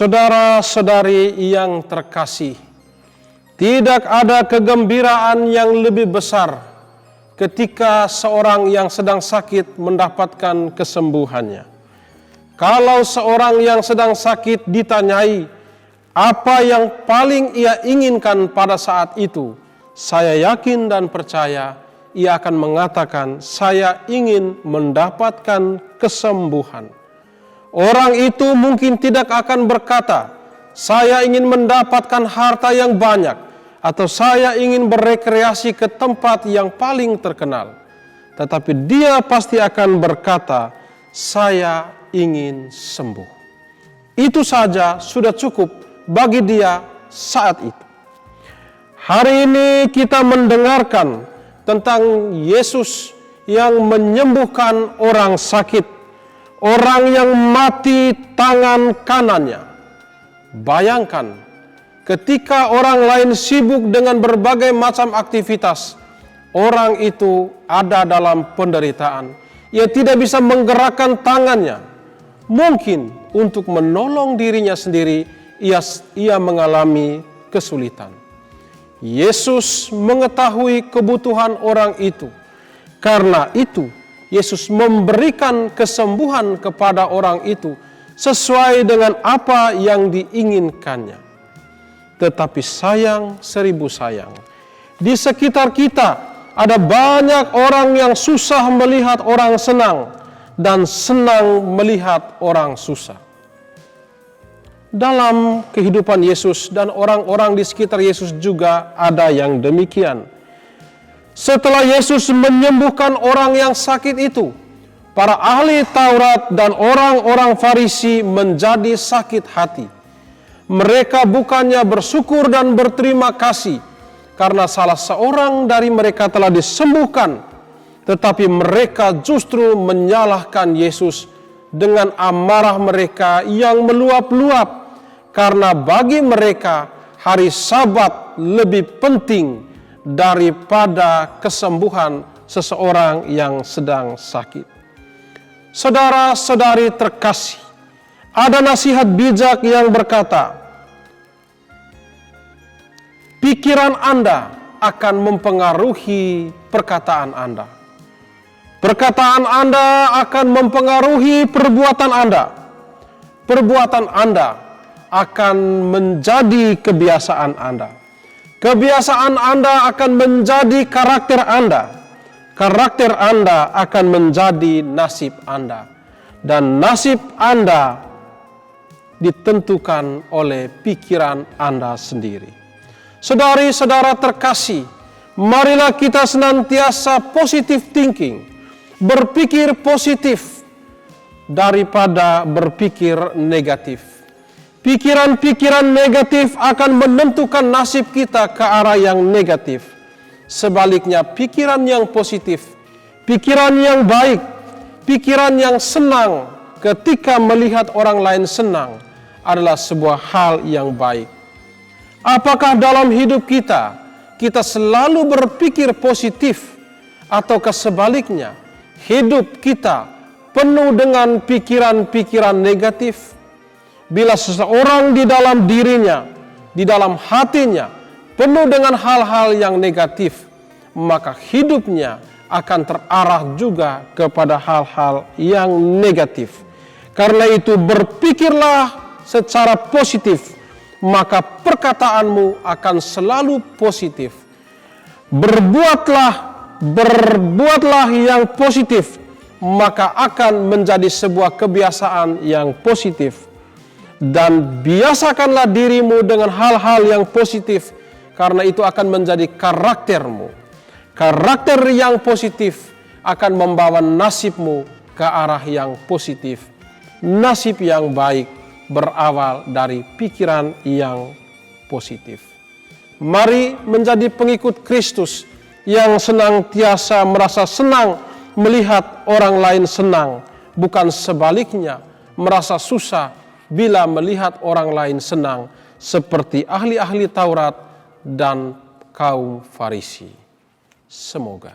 Saudara-saudari yang terkasih, tidak ada kegembiraan yang lebih besar ketika seorang yang sedang sakit mendapatkan kesembuhannya. Kalau seorang yang sedang sakit ditanyai apa yang paling ia inginkan pada saat itu, saya yakin dan percaya ia akan mengatakan, saya ingin mendapatkan kesembuhan. Orang itu mungkin tidak akan berkata, saya ingin mendapatkan harta yang banyak, atau saya ingin berekreasi ke tempat yang paling terkenal. Tetapi dia pasti akan berkata, saya ingin sembuh. Itu saja sudah cukup bagi dia saat itu. Hari ini kita mendengarkan tentang Yesus yang menyembuhkan orang sakit, orang yang mati tangan kanannya. Bayangkan, ketika orang lain sibuk dengan berbagai macam aktivitas, orang itu ada dalam penderitaan. Ia tidak bisa menggerakkan tangannya. Mungkin untuk menolong dirinya sendiri, ia mengalami kesulitan. Yesus mengetahui kebutuhan orang itu. Karena itu, Yesus memberikan kesembuhan kepada orang itu sesuai dengan apa yang diinginkannya. Tetapi sayang, seribu sayang, di sekitar kita ada banyak orang yang susah melihat orang senang dan senang melihat orang susah. Dalam kehidupan Yesus dan orang-orang di sekitar Yesus juga ada yang demikian. Setelah Yesus menyembuhkan orang yang sakit itu, para ahli Taurat dan orang-orang Farisi menjadi sakit hati. Mereka bukannya bersyukur dan berterima kasih karena salah seorang dari mereka telah disembuhkan, tetapi mereka justru menyalahkan Yesus dengan amarah mereka yang meluap-luap. Karena bagi mereka hari Sabat lebih penting daripada kesembuhan seseorang yang sedang sakit. Saudara-saudari terkasih, ada nasihat bijak yang berkata, pikiran Anda akan mempengaruhi perkataan Anda. Perkataan Anda akan mempengaruhi perbuatan Anda. Perbuatan Anda akan menjadi kebiasaan Anda. Kebiasaan Anda akan menjadi karakter Anda. Karakter Anda akan menjadi nasib Anda. Dan nasib Anda ditentukan oleh pikiran Anda sendiri. Saudari-saudara terkasih, marilah kita senantiasa positive thinking. Berpikir positif daripada berpikir negatif. Pikiran-pikiran negatif akan menentukan nasib kita ke arah yang negatif. Sebaliknya, pikiran yang positif, pikiran yang baik, pikiran yang senang ketika melihat orang lain senang adalah sebuah hal yang baik. Apakah dalam hidup kita selalu berpikir positif, ataukah sebaliknya, hidup kita penuh dengan pikiran-pikiran negatif? Bila seseorang di dalam dirinya, di dalam hatinya, penuh dengan hal-hal yang negatif, maka hidupnya akan terarah juga kepada hal-hal yang negatif. Karena itu berpikirlah secara positif, maka perkataanmu akan selalu positif. Berbuatlah yang positif, maka akan menjadi sebuah kebiasaan yang positif. Dan biasakanlah dirimu dengan hal-hal yang positif, karena itu akan menjadi karaktermu. Karakter yang positif akan membawa nasibmu ke arah yang positif. Nasib yang baik berawal dari pikiran yang positif. Mari menjadi pengikut Kristus yang senantiasa merasa senang melihat orang lain senang, bukan sebaliknya merasa susah bila melihat orang lain senang, seperti ahli-ahli Taurat dan kaum Farisi. Semoga